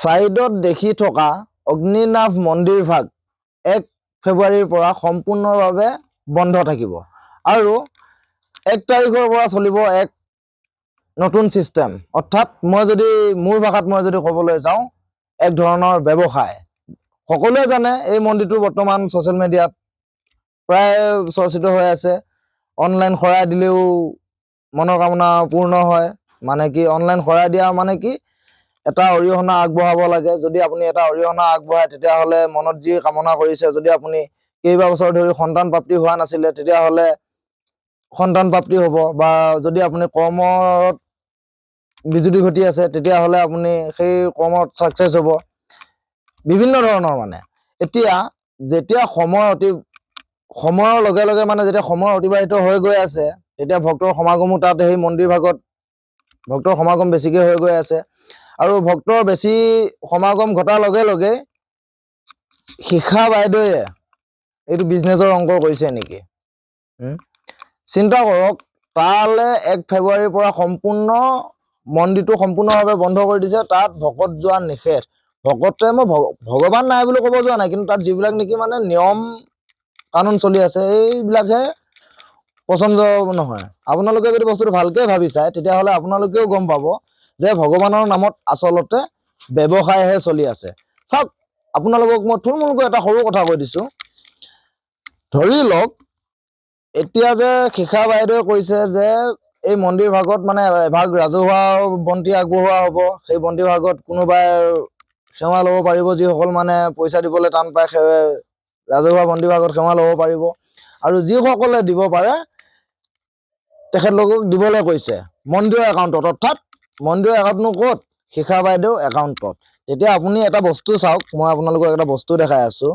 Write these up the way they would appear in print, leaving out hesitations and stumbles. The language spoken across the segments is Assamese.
সাইডত দেখি থকা অগ্নিনাভ মন্দিৰ ভাগ 1 ফেব্ৰুৱাৰীৰ পৰা সম্পূৰ্ণভাৱে বন্ধ থাকিব আৰু 1 তাৰিখৰ পৰা চলিব এক নতুন সিস্টেম অৰ্থাৎ মই যদি মোৰ ভাষাত মই যদি ক'বলৈ যাওঁ এক ধৰণৰ ব্যৱসায় সকলোৱে জানে এই মন্দিৰটো বৰ্তমান সোশ্যাল মিডিয়াত প্ৰায় চৰ্চিত হৈ আছে অনলাইন খৰাই দিলেও মনোকামনা পূৰ্ণ হয় মানে কি অনলাইন খৰাই দিয়া মানে কি এটা অৰিহণা আগবঢ়াব লাগে যদি আপুনি এটা অৰিহণা আগবঢ়ায় তেতিয়া হলে মনত যি কামনা কৰিছে যদি আপুনি কেইবা বছৰ ধৰি সন্তান প্ৰাপ্তি হোৱা নাছিলে তেতিয়া হলে সন্তান প্ৰাপ্তি হ'ব বা যদি আপুনি কৰ্মত বিজুতি ঘটি আছে তেতিয়া হলে আপুনি সেই কৰ্মত সাকসেস হ'ব বিভিন্ন ধৰণৰ মানে এতিয়া যেতিয়া সময়ৰ লগে লগে মানে যেতিয়া সময় অতিবাহিত হৈ গৈ আছে তেতিয়া ভক্তৰ সমাগমো তাত সেই মন্দিৰ ভাগত ভক্তৰ সমাগম বেছিকৈ হৈ গৈ আছে আৰু ভক্তৰ বেছি সমাগম ঘটাৰ লগে লগে শিখা বাইদেৱে এইটো বিজনেছৰ অংক কৰিছে নেকি চিন্তা কৰক তালে 1 ফেব্ৰুৱাৰীৰ পৰা সম্পূৰ্ণ মন্দিৰটো সম্পূৰ্ণভাৱে বন্ধ কৰি দিছে তাত ভকত যোৱা নিষেধ ভকতে মই ভগৱান নাই বুলি ক'ব যোৱা নাই কিন্তু তাত যিবিলাক নেকি মানে নিয়ম কানুন চলি আছে এইবিলাকহে পছন্দ নহয় আপোনালোকে যদি বস্তুটো ভালকে ভাবি চায় তেতিয়াহ'লে আপোনালোকেও গম পাব যে ভগৱানৰ নামত আচলতে ব্যৱসায়হে চলি আছে চাওক আপোনালোকক মই থুলমূলকৈ এটা সৰু কথা কৈ দিছো ধৰি লওক এতিয়া যে শিখা বাইদেৱে কৈছে যে এই মন্দিৰ ভাগত মানে এভাগ ৰাজহুৱা বন্তি আগবঢ়োৱা হ'ব সেই বন্তি ভাগত কোনোবাই সেৱা ল'ব পাৰিব যিসকল মানে পইচা দিবলৈ টান পায় ৰাজহুৱা বন্তি ভাগত সেৱা ল'ব পাৰিব আৰু যিসকলে দিব পাৰে তেখেতলোকক দিবলৈ কৈছে মন্দিৰৰ একাউণ্টত অৰ্থাৎ মন্দিৰৰ একাউণ্টনো ক'ত শিখা বাইদেউ একাউণ্টত তেতিয়া আপুনি এটা বস্তু চাওক মই আপোনালোকক এটা বস্তু দেখাই আছো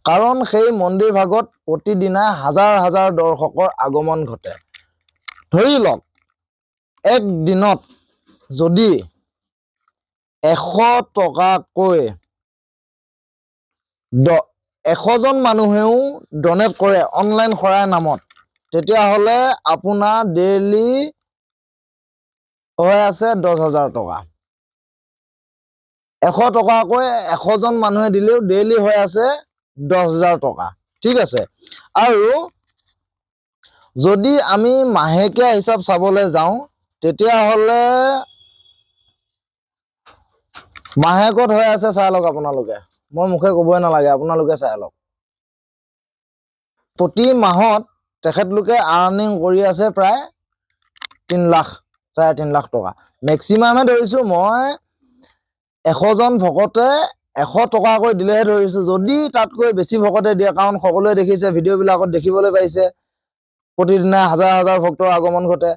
কাৰণ সেই মন্দিৰ ভাগত প্ৰতিদিনা হাজাৰ হাজাৰ দৰ্শকৰ আগমন ঘটে ধৰি লওক এক দিনত যদি 100 টকাকৈ 100 জন মানুহেও ডনেট কৰে অনলাইন খৰাই নামত তেতিয়াহ'লে আপোনাৰ ডেইলি হৈ আছে 10,000 টকা 100 টকাকৈ 100 জন মানুহে দিলেও ডেইলি হৈ আছে 10,000 টকা ঠিক আছে আৰু যদি আমি মাহেকীয়া হিচাপ চাবলৈ যাওঁ তেতিয়াহ'লে মাহেকত হৈ আছে চাই লওক আপোনালোকে মই মুখে ক'বই নালাগে আপোনালোকে চাই লওক প্ৰতি মাহত তেখেতলোকে আৰ্নিং কৰি আছে প্ৰায় 3 লাখ 3.5 লাখ টকা মেক্সিমামে ধৰিছো মই 100 জন ভকতে 100 টকাকৈ দিলেহে ধৰিছো যদি তাতকৈ বেছি ভকতে দিয়ে কাৰণ সকলোৱে দেখিছে ভিডিঅ'বিলাকত দেখিবলৈ পাইছে প্ৰতিদিনা হাজাৰ হাজাৰ ভক্তৰ আগমন ঘটে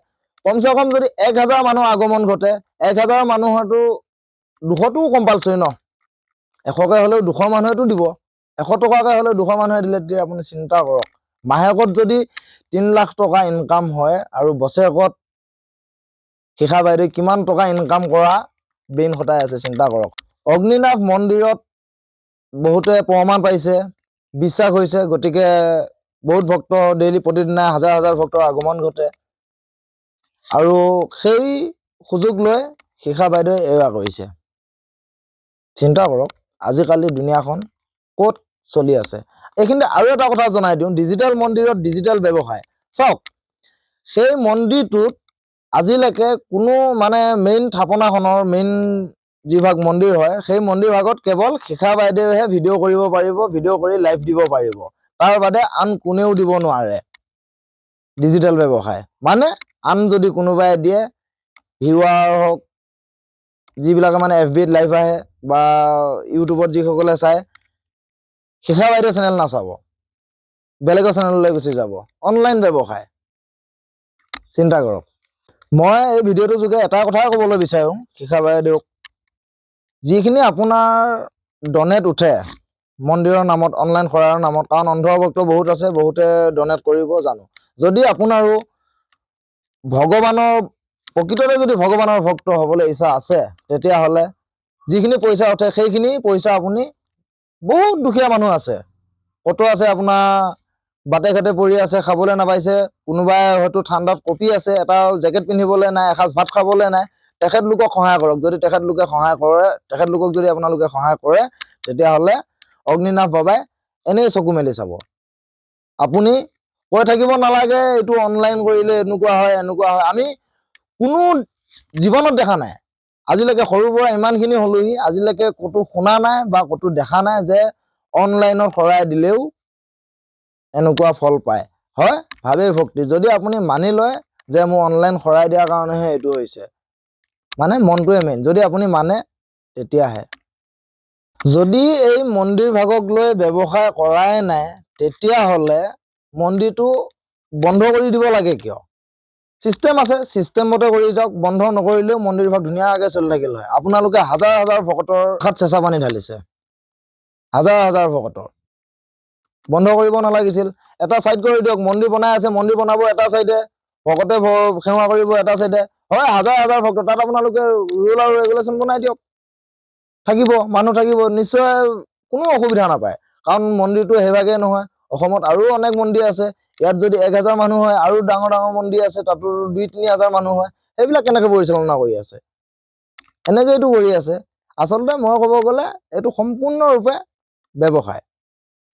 কমসে কম যদি 1000 মানুহ আগমন ঘটে 1000 মানুহৰটো 200টো কম্পালসৰি ন 100কে হলেও 200 মানুহেটো দিব 100 টকাকে হলেও 200 মানুহে দিলে তেতিয়া আপুনি চিন্তা কৰক মাহেকত যদি 3 লাখ টকা ইনকাম হয় আৰু বছৰেকত শিখা বাইদেউ কিমান টকা ইনকাম কৰা বেইন খটাই আছে চিন্তা কৰক অগ্নিনাভ মন্দিৰত বহুতে প্ৰমাণ পাইছে বিশ্বাস হৈছে গতিকে বহুত ভক্ত ডেইলি প্ৰতিদিনা হাজাৰ হাজাৰ ভক্তৰ আগমন ঘটে আৰু সেই সুযোগ লৈ শিখা বাইদেৱে এয়া কৰিছে চিন্তা কৰক আজিকালি দুনিয়াখন ক'ত চলি আছে এইখিনিতে আৰু এটা কথা জনাই দিওঁ ডিজিটেল মন্দিৰত ডিজিটেল ব্যৱসায় চাওক সেই মন্দিৰটোত আজিলৈকে কোনো মানে মেইন থাপনাখনৰ মেইন যিভাগ মন্দিৰ হয় সেই মন্দিৰ ভাগত কেৱল শিখা বাইদেৱেহে ভিডিঅ' কৰিব পাৰিব ভিডিঅ' কৰি লাইভ দিব পাৰিব তাৰ বাদে আন কোনেও দিব নোৱাৰে ডিজিটেল ব্যৱসায় মানে আন যদি কোনোবাই দিয়ে ভিউৱাৰ হওক যিবিলাকে মানে FBত লাইভ আহে বা ইউটিউবত যিসকলে চায় শিখা বাইদেউ চেনেল নাচাব বেলেগৰ চেনেললৈ গুচি যাব অনলাইন ব্যৱসায় চিন্তা কৰক মই এই ভিডিঅ'টোৰ যোগে এটা কথাই ক'বলৈ বিচাৰোঁ শিখা বাইদেউক যিখিনি আপোনাৰ ডনেট উঠে মন্দিৰৰ নামত অনলাইন খৰাৰ নামত কাৰণ অন্ধভক্ত বহুত আছে বহুতে ডনেট কৰিব জানো যদি আপোনাৰো ভগৱানৰ প্ৰকৃততে যদি ভগৱানৰ ভক্ত হ'বলৈ ইচ্ছা আছে তেতিয়াহ'লে যিখিনি পইচা উঠে সেইখিনি পইচা আপুনি বহুত দুখীয়া মানুহ আছে কত আছে আপোনাৰ বাটে ঘাটে পৰি আছে খাবলৈ নাপাইছে কোনোবাই হয়তো ঠাণ্ডাত কঁপি আছে এটা জেকেট পিন্ধিবলৈ নাই এসাঁজ ভাত খাবলৈ নাই তেখেতলোকক সহায় কৰক। যদি তেখেতলোকক যদি আপোনালোকে সহায় কৰে, তেতিয়াহ'লে অগ্নিনাভ বাবাই এনেই চকু মেলি চাব। আপুনি কৈ থাকিব নালাগে এইটো অনলাইন কৰিলে এনেকুৱা হয় এনেকুৱা হয়। আমি কোনো জীৱনত দেখা নাই আজিলৈকে, সৰুৰ পৰা ইমানখিনি হলোহি, আজিলৈকে ক'তো শুনা নাই বা ক'তো দেখা নাই যে অনলাইনত শৰাই দিলেও এনেকুৱা ফল পায়। হয়, ভাৱেই ভক্তি। যদি আপুনি মানি লয় যে মোৰ অনলাইন শৰাই দিয়াৰ কাৰণেহে এইটো হৈছে, মানে মনটোৱে মেইন, যদি আপুনি মানে তেতিয়াহে। যদি এই মন্দিৰ ভাগক লৈ ব্যৱসায় কৰাই নাই, তেতিয়াহ'লে মন্দিৰটো বন্ধ কৰি দিব লাগে কিয়? চিষ্টেম আছে, চিষ্টেম মতে কৰি যাওক। বন্ধ নকৰিলেও মন্দিৰ ভাগ ধুনীয়াকৈ চলি থাকিল হয়। আপোনালোকে হাজাৰ হাজাৰ ভকতৰ খাত চেঁচা পানী ঢালিছে, হাজাৰ হাজাৰ ভকতৰ। বন্ধ কৰিব নালাগিছিল, এটা চাইড কৰি দিয়ক। মন্দিৰ বনাই আছে, মন্দিৰ বনাব এটা চাইডে, ভকতে সেৱা কৰিব এটা চাইডে। হয়, হাজাৰ হাজাৰ ভক্ত, তাত আপোনালোকে ৰুল আৰু ৰেগুলেশ্যন বনাই দিয়ক। থাকিব, মানুহ থাকিব, নিশ্চয় কোনো অসুবিধা নাপায়। কাৰণ মন্দিৰটো সেইভাগেই নহয়, অসমত আৰু অনেক মন্দিৰ আছে। ইয়াত যদি 1000 মানুহ হয়, আৰু ডাঙৰ ডাঙৰ মন্দিৰ আছে, তাতো 2-3 হাজাৰ মানুহ হয়। সেইবিলাক কেনেকৈ পৰিচালনা কৰি আছে? এনেকৈতো কৰি আছে। আচলতে মই ক'ব গ'লে এইটো সম্পূৰ্ণৰূপে ব্যৱসায়।